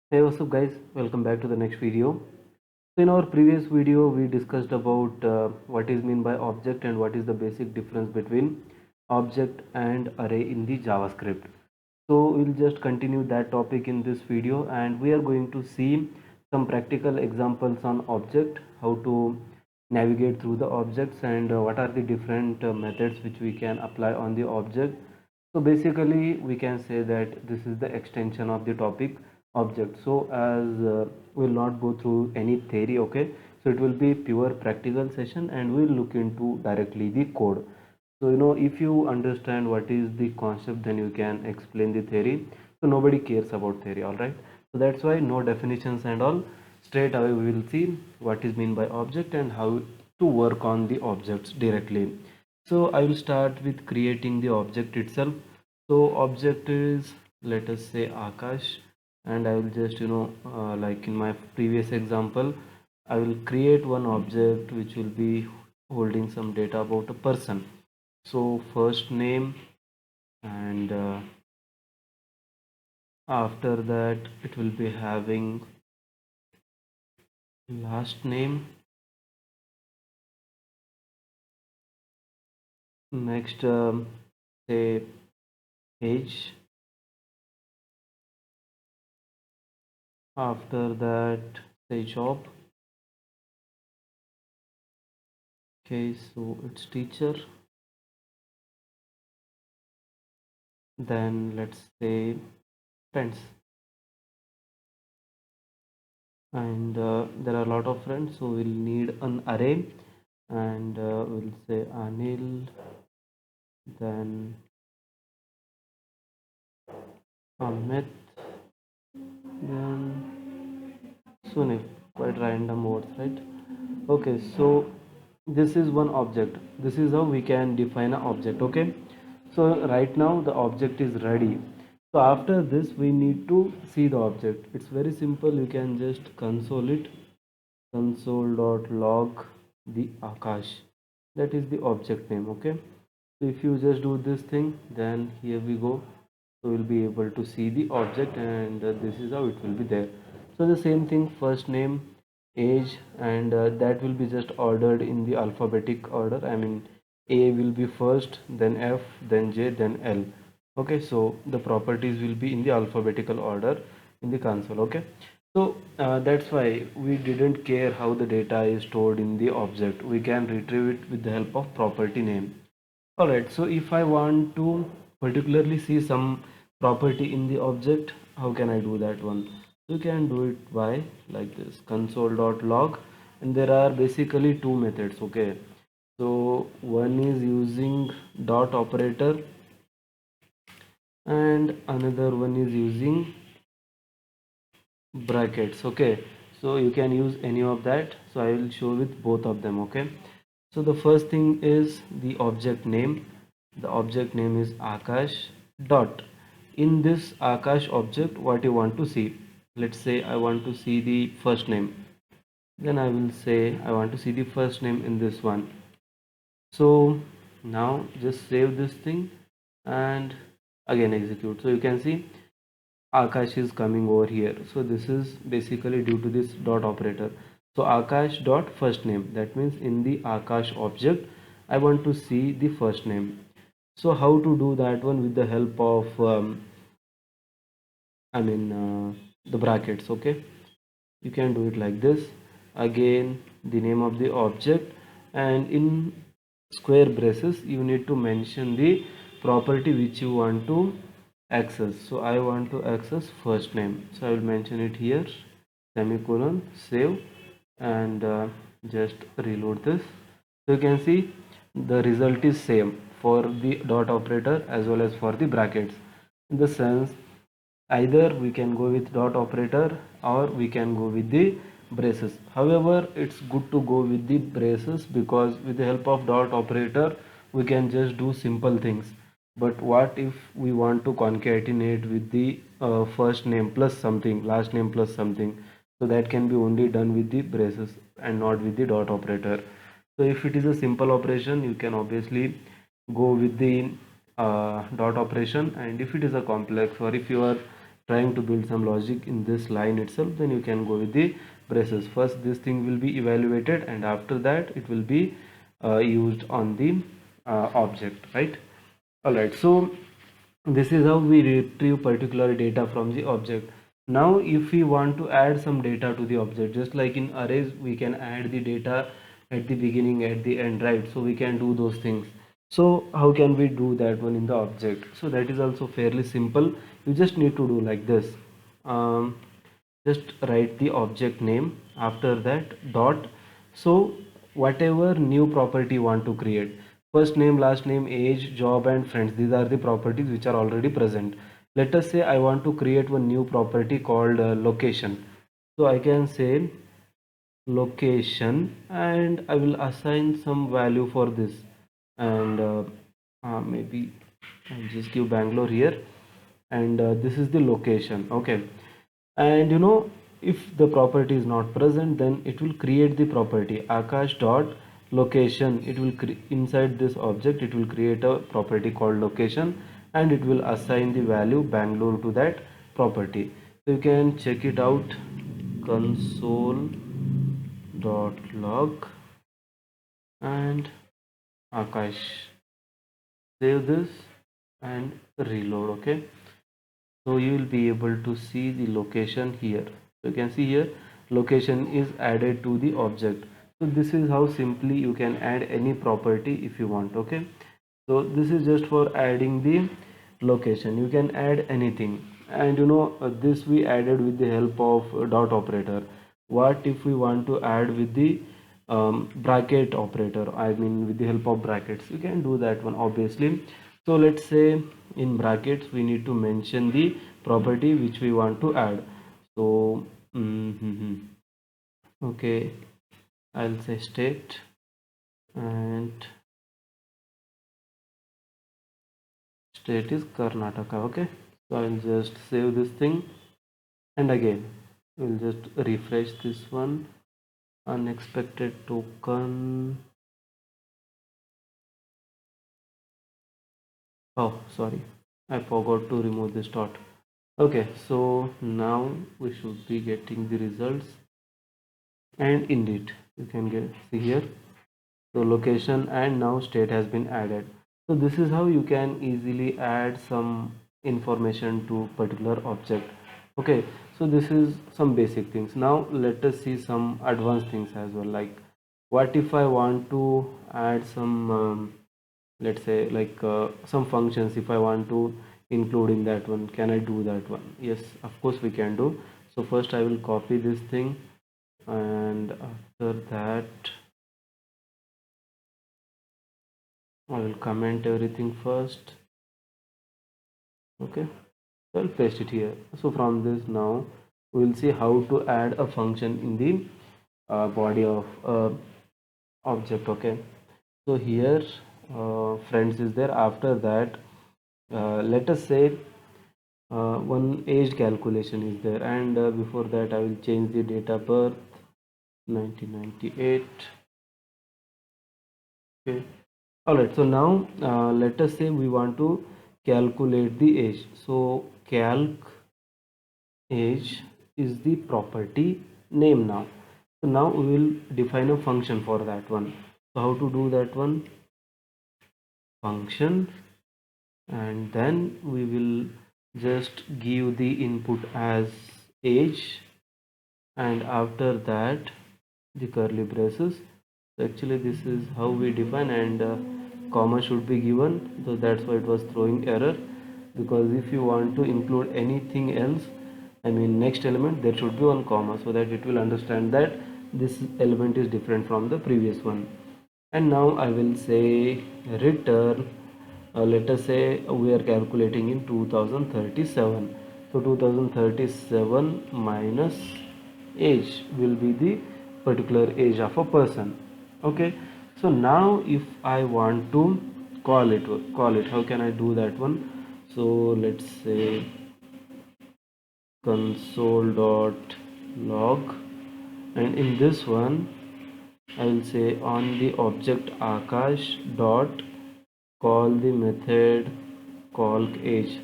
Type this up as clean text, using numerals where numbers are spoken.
Hey, what's up guys, welcome back to the next video. So in our previous video we discussed about what is mean by object and what is the basic difference between object and array in the JavaScript. So we'll just continue that topic in this video, and we are going to see some practical examples on object, how to navigate through the objects, and what are the different methods which we can apply on the object. So basically we can say that this is the extension of the topic object. So as we'll not go through any theory, okay, so it will be pure practical session and we'll look into directly the code. So if you understand what is the concept, then you can explain the theory. So nobody cares about theory, all right? So that's why no definitions and all. Straight away we will see what is mean by object and how to work on the objects directly. So I will start with creating the object itself. So object is, let us say, Akash, and I will just like in my previous example, I will create one object which will be holding some data about a person. So first name, and after that it will be having last name. Next, say age. After that, say job. Okay, so it's teacher. Then let's say friends, and there are a lot of friends, so we'll need an array, and we'll say Anil, then Amit, then Sunil. Quite random words, right? Okay, so this is one object. This is how we can define an object. Okay, so right now the object is ready. So after this we need to see the object. It's very simple. You can just console it, console.log the Akash. That is the object name. Okay, so if you just do this thing, then here we go. So we'll be able to see the object, and this is how it will be there. So the same thing, first name, age, and that will be just ordered in the alphabetic order. I mean, A will be first, then F, then J, then L. Okay, so the properties will be in the alphabetical order in the console. Okay, so that's why we didn't care how the data is stored in the object. We can retrieve it with the help of property name. All right, so if I want to particularly see some property in the object, how can I do that one? You can do it by like this, console.log, and there are basically two methods. Okay, so one is using dot operator and another one is using brackets. Okay, so you can use any of that, so I will show with both of them. Okay, so the first thing is the object name. The object name is Akash dot. In this Akash object, what you want to see, let's say I want to see the first name, then I will say I want to see the first name in this one. So now just save this thing and again execute. So you can see Akash is coming over here. So this is basically due to this dot operator. So Akash dot first name, that means in the Akash object I want to see the first name. So how to do that one? With the help of the brackets. Okay, you can do it like this. Again, the name of the object, and in square braces you need to mention the property which you want to access. So I want to access first name, so I will mention it here, semicolon, save, and just reload this. So you can see the result is same for the dot operator as well as for the brackets. In the sense, either we can go with dot operator or we can go with the braces. However, it's good to go with the braces because with the help of dot operator we can just do simple things. But what if we want to concatenate with the first name plus something, last name plus something? So that can be only done with the braces and not with the dot operator. So if it is a simple operation, you can obviously go with the dot operation, and if it is a complex, or if you are trying to build some logic in this line itself, then you can go with the braces. First this thing will be evaluated, and after that it will be used on the object, right? All right, so this is how we retrieve particular data from the object. Now if we want to add some data to the object, just like in arrays we can add the data at the beginning, at the end, right? So we can do those things. So how can we do that one in the object? So that is also fairly simple. You just need to do like this. um, just write the object name, after that dot. So whatever new property you want to create, first name, last name, age, job and friends, these are the properties which are already present. Let us say I want to create one new property called location. So I can say location, and I will assign some value for this, and maybe I'll just give Bangalore here, and this is the location. Okay, and if the property is not present, then it will create the property Akash dot location. It will inside this object it will create a property called location, and it will assign the value Bangalore to that property. So you can check it out, console dot log and Akash. Save this and reload. Okay, so you will be able to see the location here. So you can see here location is added to the object. So this is how simply you can add any property if you want. Okay, so this is just for adding the location. You can add anything, and this we added with the help of dot operator. What if we want to add with the bracket operator, I mean with the help of brackets? You can do that one obviously. So let's say in brackets we need to mention the property which we want to add. So okay, I'll say state, and state is Karnataka. Okay, so I'll just save this thing, and again we'll just refresh this one. Unexpected token. Oh, sorry, I forgot to remove this dot. Okay, so now we should be getting the results, and indeed you can see here. So location and now state has been added. So this is how you can easily add some information to particular object. Okay, so this is some basic things. Now let us see some advanced things as well. Like what if I want to add some let's say like some functions, if I want to include in that one, can I do that one? Yes, of course we can do. So first I will copy this thing, and after that I will comment everything first. Okay, so I'll paste it here. So from this now we will see how to add a function in the body of object. Okay, so here friends is there. After that let us say one age calculation is there, and before that I will change the date of birth 1998. Okay, all right, so now let us say we want to calculate the age. So calc age is the property name now. So now we will define a function for that one. So how to do that one? Function, and then we will just give the input as age, and after that the curly braces. So actually this is how we define, and comma should be given, so that's why it was throwing error, because if you want to include anything else, I mean next element, there should be one comma so that it will understand that this element is different from the previous one. And now I will say return, let us say we are calculating in 2037. So 2037 minus age will be the particular age of a person. Okay, so now if I want to call it, how can I do that one? So let's say console dot log, and in this one I will say on the object Akash dot call the method call age.